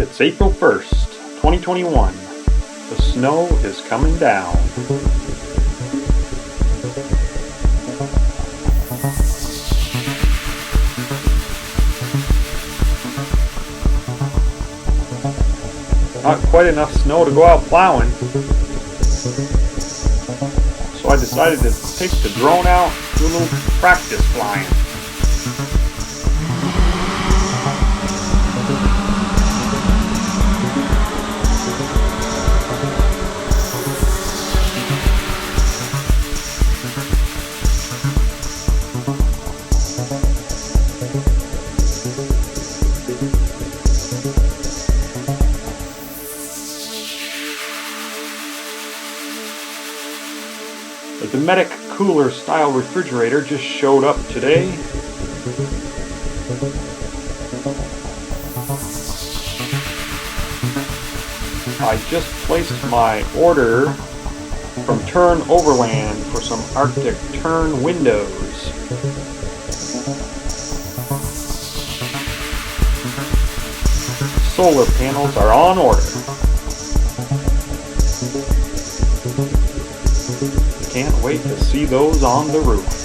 It's April 1st, 2021. The snow is coming down. Not quite enough snow to go out plowing. So I decided to take the drone out, do a little practice flying. The Dometic cooler style refrigerator just showed up today. I just placed my order from Overland for some Arctic tern windows. Solar panels are on order. Can't wait to see those on the roof.